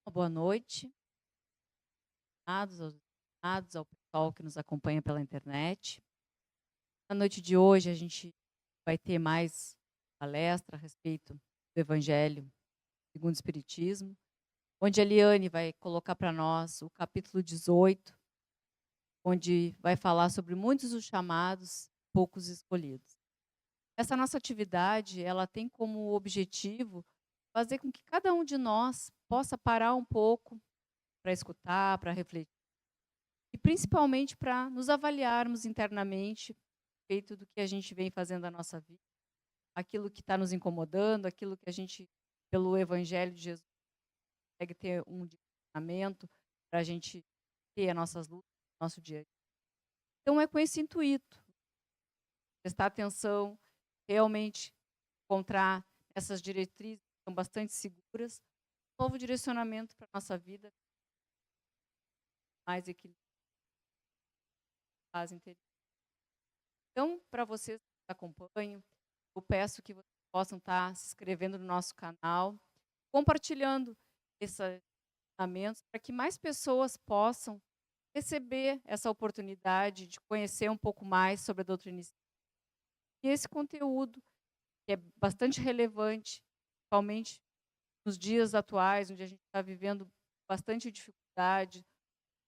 Uma boa noite, ao pessoal que nos acompanha pela internet. Na noite de hoje, a gente vai ter mais palestra a respeito do Evangelho segundo o Espiritismo, onde a Eliane vai colocar para nós o capítulo 18, onde vai falar sobre muitos os chamados, poucos escolhidos. Essa nossa atividade, ela tem como objetivo fazer com que cada um de nós possa parar um pouco para escutar, para refletir, e principalmente para nos avaliarmos internamente, a respeito do que a gente vem fazendo na nossa vida, aquilo que está nos incomodando, aquilo que a gente, pelo Evangelho de Jesus, consegue ter um direcionamento para a gente ter as nossas lutas no nosso dia a dia. Então, é com esse intuito, prestar atenção, realmente encontrar essas diretrizes que são bastante seguras, um novo direcionamento para a nossa vida, mais equilibrado, paz interior. Então, para vocês que nos acompanham, eu peço que vocês possam estar se inscrevendo no nosso canal, compartilhando esses ensinamentos para que mais pessoas possam receber essa oportunidade de conhecer um pouco mais sobre a doutrina espírita. E esse conteúdo, que é bastante relevante, principalmente nos dias atuais, onde a gente está vivendo bastante dificuldade,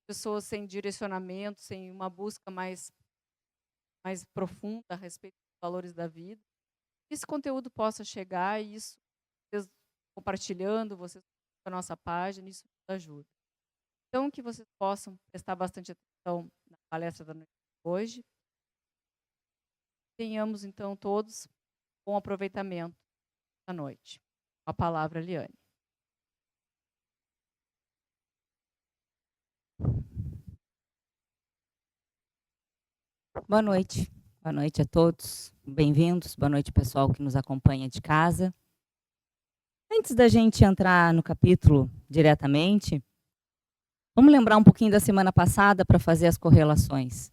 pessoas sem direcionamento, sem uma busca mais profunda a respeito dos valores da vida, que esse conteúdo possa chegar e isso, vocês compartilhando, vocês com a nossa página, isso nos ajuda. Então, que vocês possam prestar bastante atenção na palestra da noite de hoje. Tenhamos, então, todos bom aproveitamento da noite. Com a palavra, Liane. Boa noite. Boa noite a todos. Bem-vindos. Boa noite, pessoal que nos acompanha de casa. Antes da gente entrar no capítulo diretamente, vamos lembrar um pouquinho da semana passada para fazer as correlações.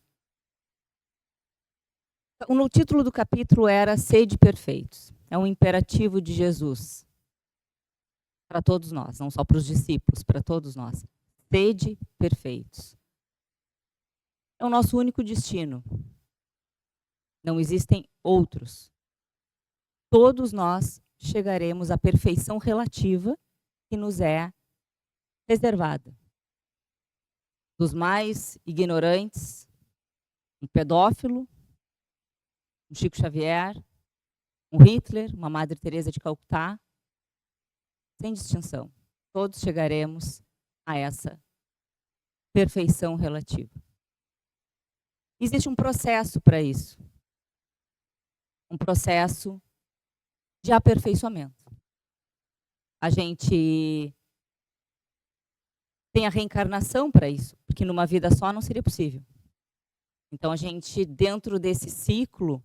O título do capítulo era Sede Perfeitos. É um imperativo de Jesus para todos nós, não só para os discípulos, para todos nós. Sede perfeitos. É o nosso único destino. Não existem outros. Todos nós chegaremos à perfeição relativa que nos é reservada. Dos mais ignorantes, um pedófilo, um Chico Xavier, um Hitler, uma Madre Teresa de Calcutá, sem distinção. Todos chegaremos a essa perfeição relativa. Existe um processo para isso. Um processo de aperfeiçoamento. A gente tem a reencarnação para isso, porque numa vida só não seria possível. Então a gente, dentro desse ciclo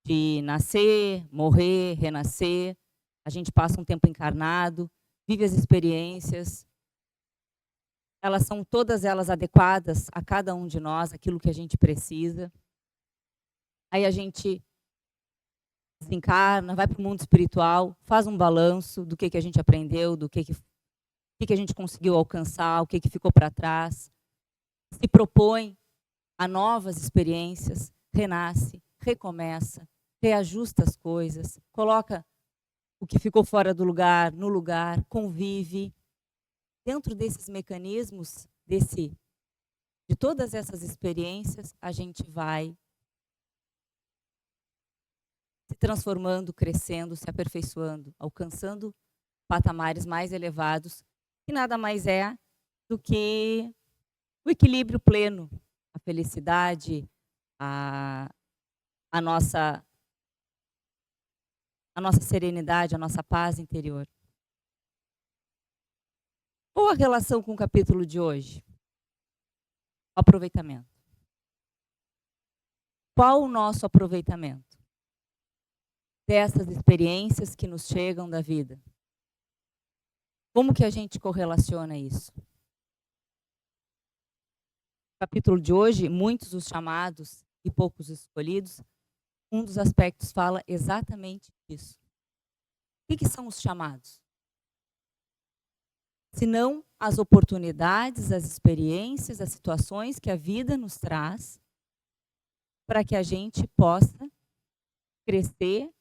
de nascer, morrer, renascer, a gente passa um tempo encarnado, vive as experiências. Elas são todas elas adequadas a cada um de nós, aquilo que a gente precisa. Aí a gente desencarna, vai para o mundo espiritual, faz um balanço do que a gente aprendeu, do que a gente conseguiu alcançar, o que ficou para trás. Se propõe a novas experiências, renasce, recomeça, reajusta as coisas, coloca o que ficou fora do lugar, no lugar, convive. Dentro desses mecanismos, de todas essas experiências, a gente vai se transformando, crescendo, se aperfeiçoando, alcançando patamares mais elevados, que nada mais é do que o equilíbrio pleno, a felicidade, a nossa serenidade, a nossa paz interior. Qual a relação com o capítulo de hoje? O aproveitamento. Qual o nosso aproveitamento dessas experiências que nos chegam da vida? Como que a gente correlaciona isso? No capítulo de hoje, muitos os chamados e poucos escolhidos, um dos aspectos fala exatamente isso. O que são os chamados? senão as oportunidades, as experiências, as situações que a vida nos traz para que a gente possa crescer,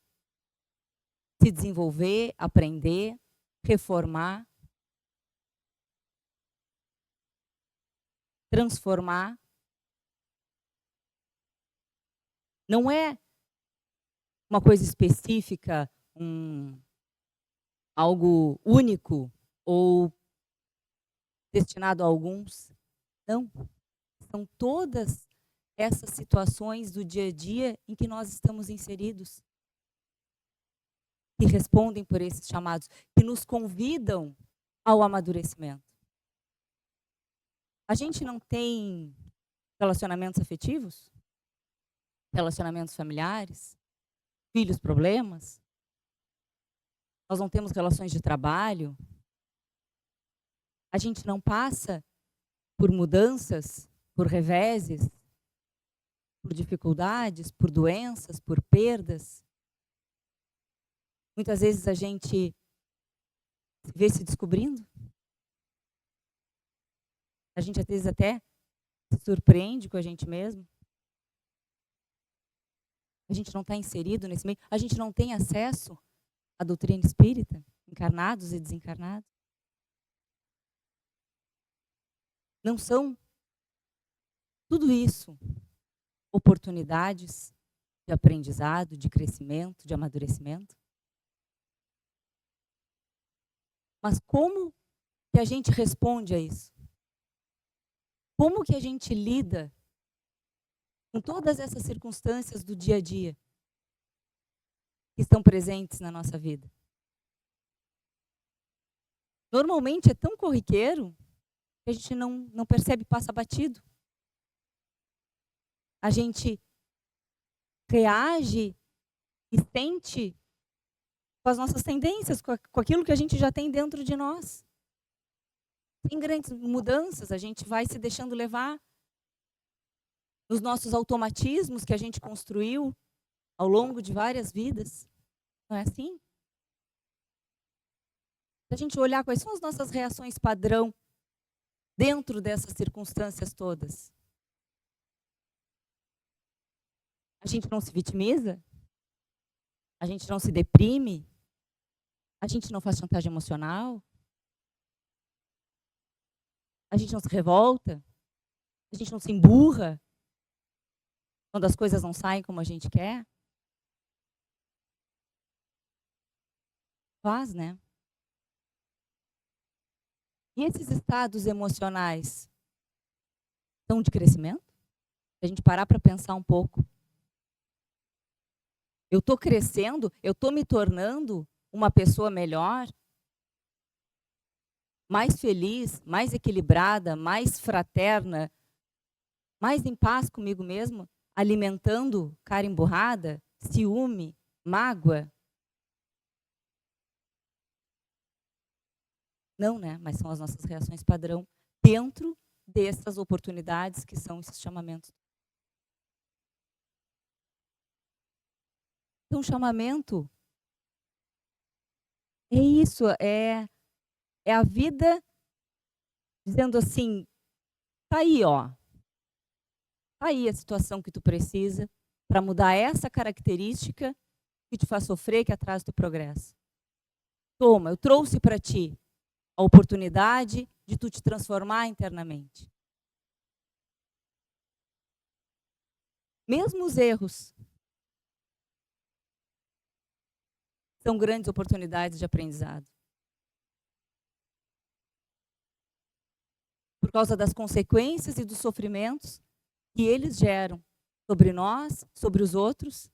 se desenvolver, aprender, reformar, transformar. Não é uma coisa específica, algo único ou destinado a alguns. Não. São todas essas situações do dia a dia em que nós estamos inseridos, que respondem por esses chamados, que nos convidam ao amadurecimento. A gente não tem relacionamentos afetivos? Relacionamentos familiares? Filhos, problemas? Nós não temos relações de trabalho? A gente não passa por mudanças, por reveses, por dificuldades, por doenças, por perdas? Muitas vezes a gente se vê se descobrindo. A gente às vezes até se surpreende com a gente mesmo. A gente não está inserido nesse meio. A gente não tem acesso à doutrina espírita, encarnados e desencarnados. Não são tudo isso oportunidades de aprendizado, de crescimento, de amadurecimento? Mas como que a gente responde a isso? Como que a gente lida com todas essas circunstâncias do dia a dia que estão presentes na nossa vida? Normalmente é tão corriqueiro que a gente não percebe, passa batido. A gente reage e sente com as nossas tendências, com aquilo que a gente já tem dentro de nós. Sem grandes mudanças, a gente vai se deixando levar nos nossos automatismos que a gente construiu ao longo de várias vidas. Não é assim? Se a gente olhar quais são as nossas reações padrão dentro dessas circunstâncias todas. A gente não se vitimiza? A gente não se deprime? A gente não faz chantagem emocional? A gente não se revolta? A gente não se emburra quando as coisas não saem como a gente quer? Faz, né? E esses estados emocionais são de crescimento? Se a gente parar para pensar um pouco. Eu estou crescendo, eu estou me tornando uma pessoa melhor, mais feliz, mais equilibrada, mais fraterna, mais em paz comigo mesmo, alimentando cara emburrada, ciúme, mágoa? Não, né? Mas são as nossas reações padrão dentro dessas oportunidades que são esses chamamentos. Então, chamamento é isso, é a vida dizendo assim, tá aí, ó. Tá aí a situação que tu precisa para mudar essa característica que te faz sofrer, que atrasa o teu progresso. Toma, eu trouxe para ti a oportunidade de tu te transformar internamente. Mesmo os erros são grandes oportunidades de aprendizado. Por causa das consequências e dos sofrimentos que eles geram sobre nós, sobre os outros,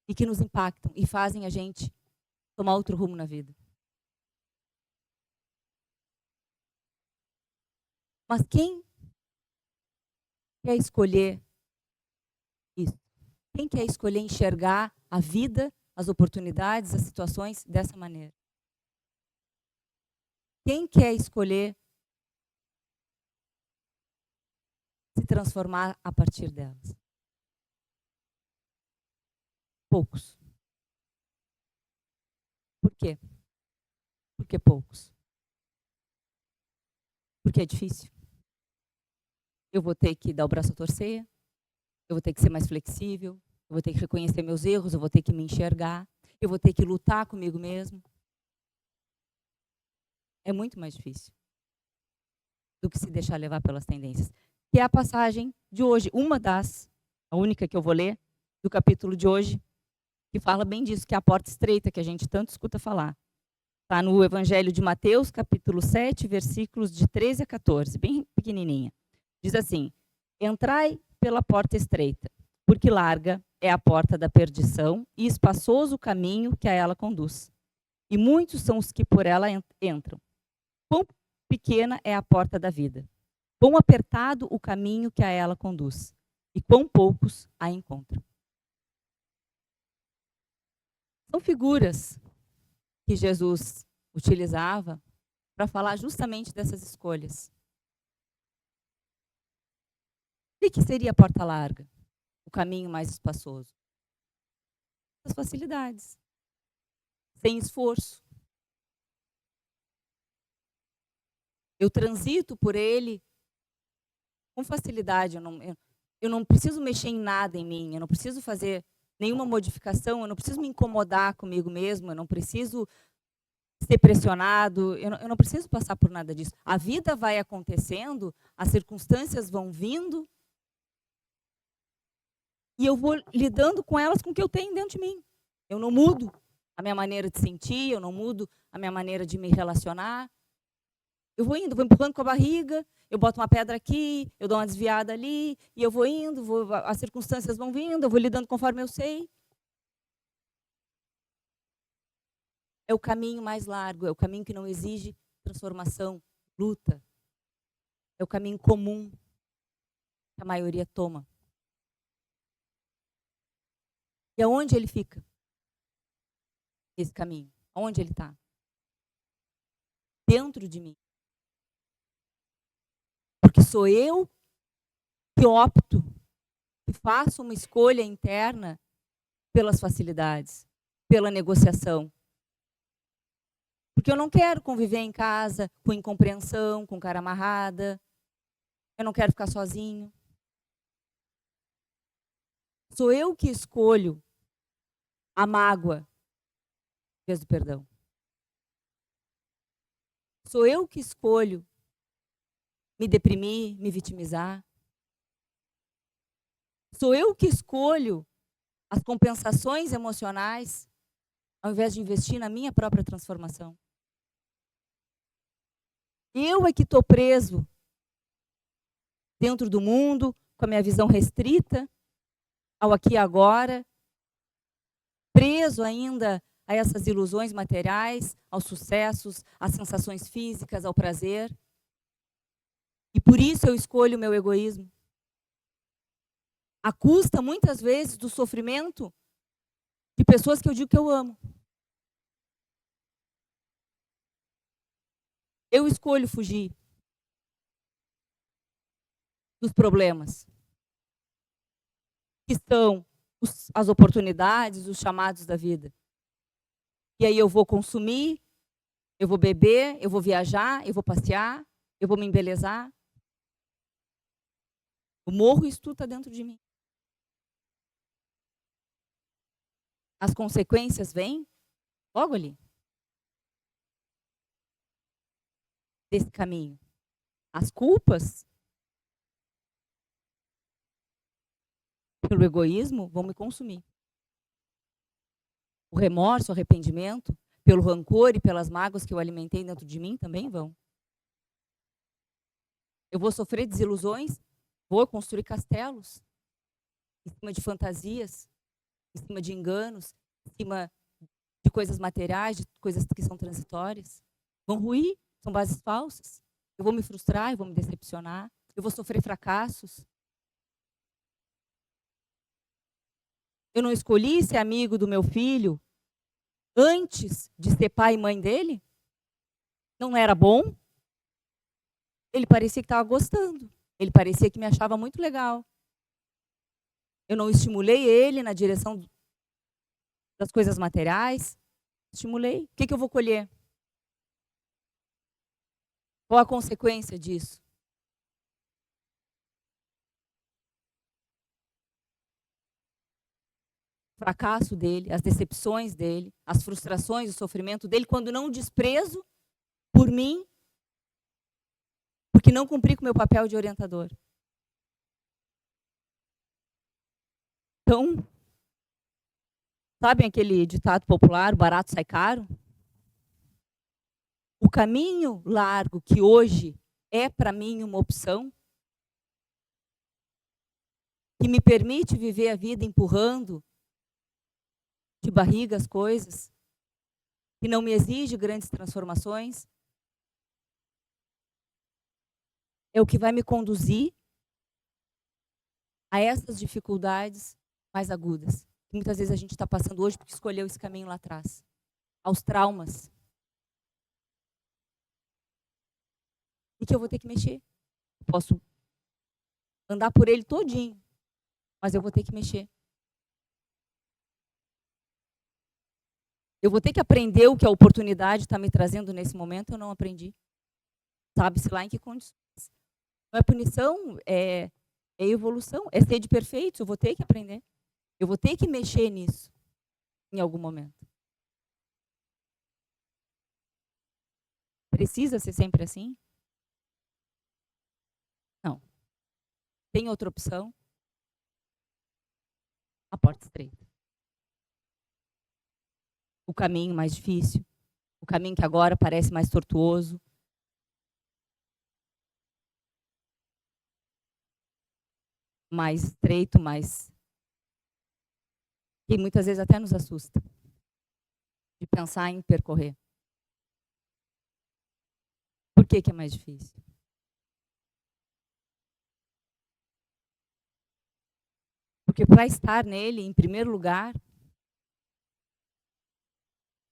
e que nos impactam e fazem a gente tomar outro rumo na vida. Mas quem quer escolher isso? Quem quer escolher enxergar a vida, as oportunidades, as situações dessa maneira? Quem quer escolher se transformar a partir delas? Poucos. Por quê? Porque poucos. Porque é difícil. Eu vou ter que dar o braço a torcer, eu vou ter que ser mais flexível, eu vou ter que reconhecer meus erros, eu vou ter que me enxergar, eu vou ter que lutar comigo mesmo. É muito mais difícil do que se deixar levar pelas tendências. Que é a passagem de hoje, a única que eu vou ler, do capítulo de hoje, que fala bem disso, que é a porta estreita, que a gente tanto escuta falar. Está no Evangelho de Mateus, capítulo 7, versículos de 13 a 14, bem pequenininha. Diz assim: entrai pela porta estreita, porque larga é a porta da perdição e espaçoso o caminho que a ela conduz. E muitos são os que por ela entram. Quão pequena é a porta da vida, quão apertado o caminho que a ela conduz, e quão poucos a encontram. São figuras que Jesus utilizava para falar justamente dessas escolhas. O que seria a porta larga? O caminho mais espaçoso? As facilidades. Sem esforço. Eu transito por ele com facilidade. Eu não preciso mexer em nada em mim. Eu não preciso fazer nenhuma modificação. Eu não preciso me incomodar comigo mesmo. Eu não preciso ser pressionado. Eu não preciso passar por nada disso. A vida vai acontecendo, as circunstâncias vão vindo, e eu vou lidando com elas com o que eu tenho dentro de mim. Eu não mudo a minha maneira de sentir, eu não mudo a minha maneira de me relacionar. Eu vou indo, vou empurrando com a barriga, eu boto uma pedra aqui, eu dou uma desviada ali, e eu vou indo, as circunstâncias vão vindo, eu vou lidando conforme eu sei. É o caminho mais largo, é o caminho que não exige transformação, luta. É o caminho comum que a maioria toma. E aonde ele fica? Esse caminho. Aonde ele está? Dentro de mim. Porque sou eu que opto, que faço uma escolha interna pelas facilidades, pela negociação. Porque eu não quero conviver em casa com incompreensão, com cara amarrada. Eu não quero ficar sozinho. Sou eu que escolho a mágoa em vez do perdão. Sou eu que escolho me deprimir, me vitimizar. Sou eu que escolho as compensações emocionais ao invés de investir na minha própria transformação. Eu é que estou preso dentro do mundo, com a minha visão restrita, ao aqui e agora, preso ainda a essas ilusões materiais, aos sucessos, às sensações físicas, ao prazer. E por isso eu escolho o meu egoísmo. À custa, muitas vezes, do sofrimento de pessoas que eu digo que eu amo. Eu escolho fugir dos problemas, que são as oportunidades, os chamados da vida. E aí eu vou consumir, eu vou beber, eu vou viajar, eu vou passear, eu vou me embelezar. Eu morro e isso tudo está dentro de mim. As consequências vêm logo ali. Desse caminho. As culpas pelo egoísmo vão me consumir. O remorso, o arrependimento, pelo rancor e pelas mágoas que eu alimentei dentro de mim também vão. Eu vou sofrer desilusões, vou construir castelos em cima de fantasias, em cima de enganos, em cima de coisas materiais, de coisas que são transitórias. Vão ruir, são bases falsas. Eu vou me frustrar, eu vou me decepcionar, eu vou sofrer fracassos. Eu não escolhi ser amigo do meu filho antes de ser pai e mãe dele? Não era bom? Ele parecia que estava gostando. Ele parecia que me achava muito legal. Eu não estimulei ele na direção das coisas materiais. Estimulei. O que eu vou colher? Qual a consequência disso? O fracasso dele, as decepções dele, as frustrações, o sofrimento dele, quando não o desprezo por mim, porque não cumpri com o meu papel de orientador. Então, sabem aquele ditado popular, barato sai caro? O caminho largo que hoje é para mim uma opção, que me permite viver a vida empurrando de barriga as coisas, que não me exige grandes transformações, é o que vai me conduzir a essas dificuldades mais agudas, que muitas vezes a gente está passando hoje porque escolheu esse caminho lá atrás, aos traumas. E que eu vou ter que mexer. Eu posso andar por ele todinho, mas eu vou ter que mexer. Eu vou ter que aprender o que a oportunidade está me trazendo nesse momento, eu não aprendi. Sabe-se lá em que condições. Não é punição, é evolução, é ser de perfeito, eu vou ter que aprender. Eu vou ter que mexer nisso, em algum momento. Precisa ser sempre assim? Não. Tem outra opção? A porta estreita. O caminho mais difícil, o caminho que agora parece mais tortuoso. Mais estreito, mais... que muitas vezes até nos assusta, de pensar em percorrer. Por que é mais difícil? Porque para estar nele, em primeiro lugar,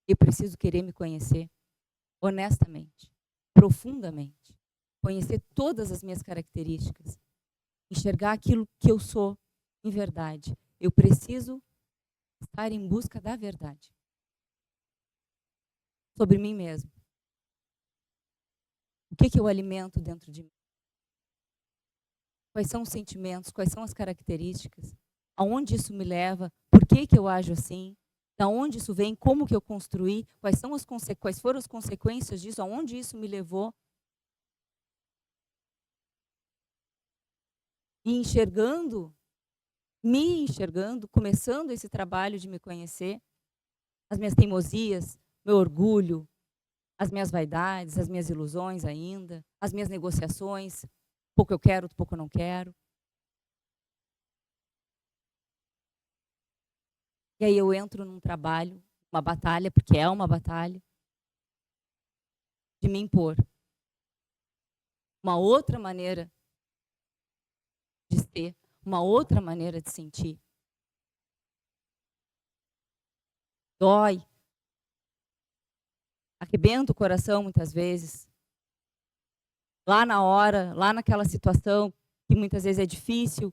eu preciso querer me conhecer honestamente, profundamente. Conhecer todas as minhas características. Enxergar aquilo que eu sou em verdade. Eu preciso estar em busca da verdade. Sobre mim mesmo. O que eu alimento dentro de mim? Quais são os sentimentos? Quais são as características? Aonde isso me leva? Por que eu ajo assim? Da onde isso vem? Como que eu construí? Quais foram as consequências disso? Aonde isso me levou? E me enxergando, começando esse trabalho de me conhecer, as minhas teimosias, meu orgulho, as minhas vaidades, as minhas ilusões ainda, as minhas negociações, pouco eu quero, pouco eu não quero. E aí eu entro num trabalho, uma batalha, porque é uma batalha, de me impor. Uma outra maneira de ser, uma outra maneira de sentir. Dói. Arrebenta o coração muitas vezes. Lá na hora, lá naquela situação que muitas vezes é difícil,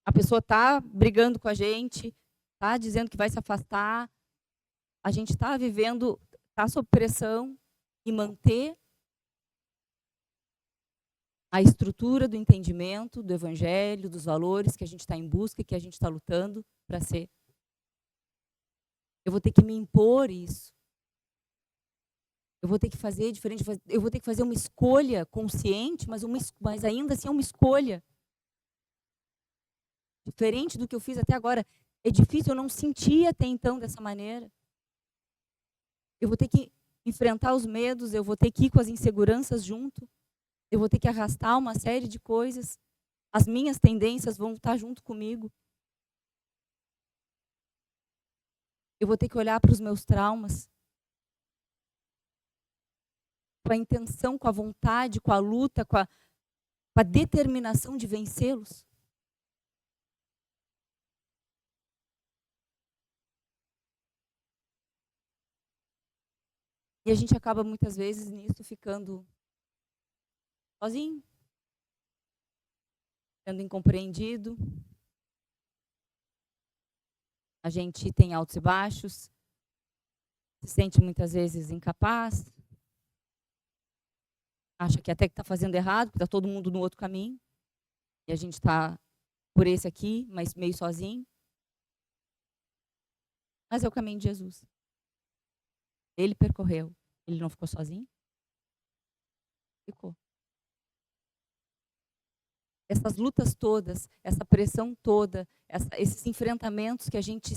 a pessoa está brigando com a gente, está dizendo que vai se afastar, a gente está vivendo, está sob pressão, e manter a estrutura do entendimento, do evangelho, dos valores que a gente está em busca, que a gente está lutando para ser. Eu vou ter que me impor isso. Eu vou ter que fazer diferente, eu vou ter que fazer uma escolha consciente, mas ainda assim é uma escolha. Diferente do que eu fiz até agora. É difícil, eu não sentir até então dessa maneira. Eu vou ter que enfrentar os medos, eu vou ter que ir com as inseguranças junto. Eu vou ter que arrastar uma série de coisas. As minhas tendências vão estar junto comigo. Eu vou ter que olhar para os meus traumas. Com a intenção, com a vontade, com a luta, com a determinação de vencê-los. E a gente acaba muitas vezes nisso ficando sozinho, sendo incompreendido. A gente tem altos e baixos. se sente muitas vezes incapaz, acha que até que está fazendo errado, que está todo mundo no outro caminho, e a gente está por esse aqui, mas meio sozinho. Mas é o caminho de Jesus. Ele percorreu. Ele não ficou sozinho? Ficou. Essas lutas todas, essa pressão toda, esses enfrentamentos que a gente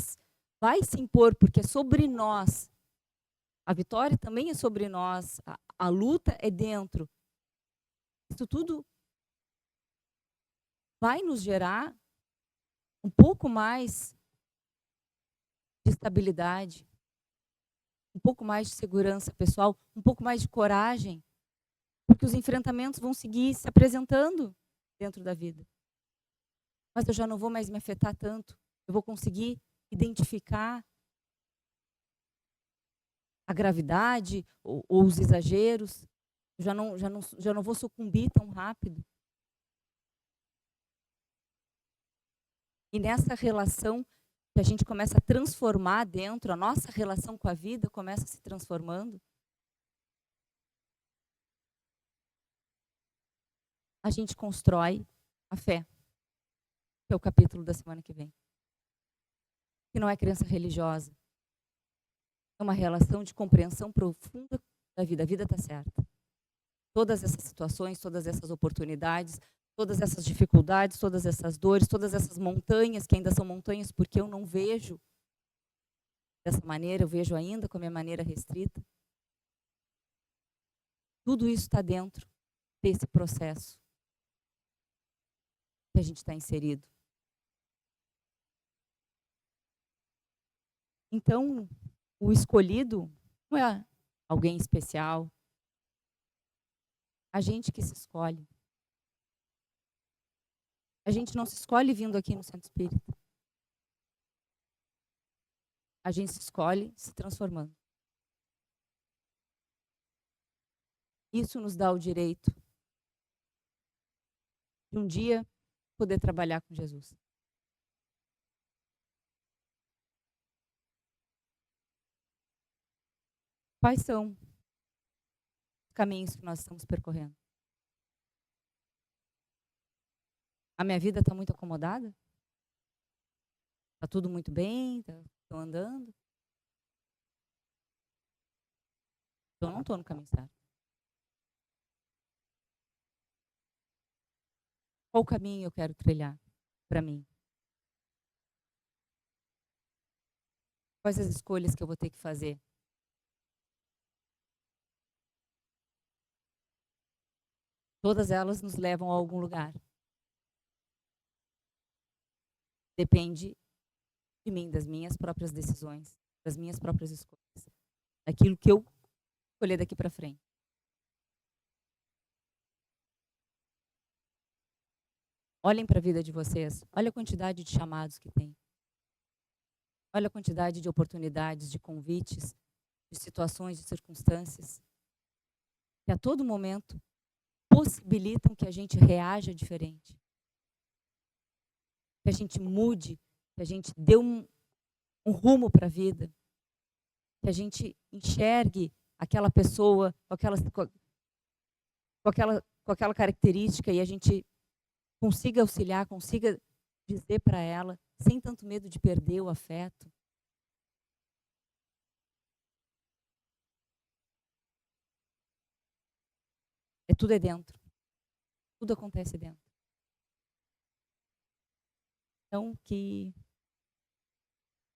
vai se impor, porque é sobre nós. A vitória também é sobre nós. A luta é dentro. Isso tudo vai nos gerar um pouco mais de estabilidade, um pouco mais de segurança pessoal, um pouco mais de coragem, porque os enfrentamentos vão seguir se apresentando dentro da vida. Mas eu já não vou mais me afetar tanto. Eu vou conseguir identificar a gravidade ou os exageros. Eu já não vou sucumbir tão rápido. E nessa relação que a gente começa a transformar dentro, a nossa relação com a vida começa se transformando. A gente constrói a fé, que é o capítulo da semana que vem. Que não é crença religiosa. É uma relação de compreensão profunda da vida. A vida está certa. Todas essas situações, todas essas oportunidades, todas essas dificuldades, todas essas dores, todas essas montanhas, que ainda são montanhas porque eu não vejo dessa maneira, eu vejo ainda com a minha maneira restrita. Tudo isso está dentro desse processo que a gente está inserido. Então, o escolhido não é alguém especial. A gente que se escolhe. A gente não se escolhe vindo aqui no Centro Espírita. A gente se escolhe se transformando. Isso nos dá o direito de um dia poder trabalhar com Jesus. Quais são os caminhos que nós estamos percorrendo? A minha vida está muito acomodada? Está tudo muito bem? Estou andando? Eu não estou no caminho certo. Qual caminho eu quero trilhar para mim? Quais as escolhas que eu vou ter que fazer? Todas elas nos levam a algum lugar. Depende de mim, das minhas próprias decisões, das minhas próprias escolhas, daquilo que eu escolher daqui para frente. Olhem para a vida de vocês, olha a quantidade de chamados que tem. Olha a quantidade de oportunidades, de convites, de situações, de circunstâncias, que a todo momento possibilitam que a gente reaja diferente. Que a gente mude, que a gente dê um rumo para a vida. Que a gente enxergue aquela pessoa com aquela característica e a gente consiga auxiliar, consiga dizer para ela, sem tanto medo de perder o afeto. Tudo é dentro. Tudo acontece dentro. Então, que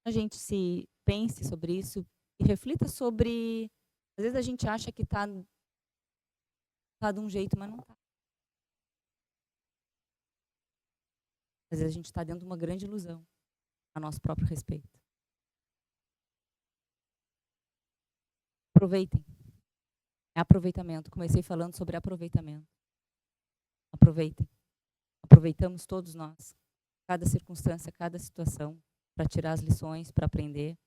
a gente se pense sobre isso e reflita sobre... Às vezes a gente acha que está de um jeito, mas não está. Às vezes a gente está dentro de uma grande ilusão a nosso próprio respeito. Aproveitem. É aproveitamento. Comecei falando sobre aproveitamento. Aproveitem. Aproveitamos todos nós. Cada circunstância, cada situação, para tirar as lições, para aprender,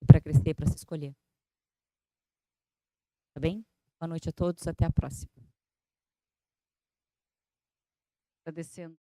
para crescer, para se escolher. Tá bem? Boa noite a todos, até a próxima. Agradecendo.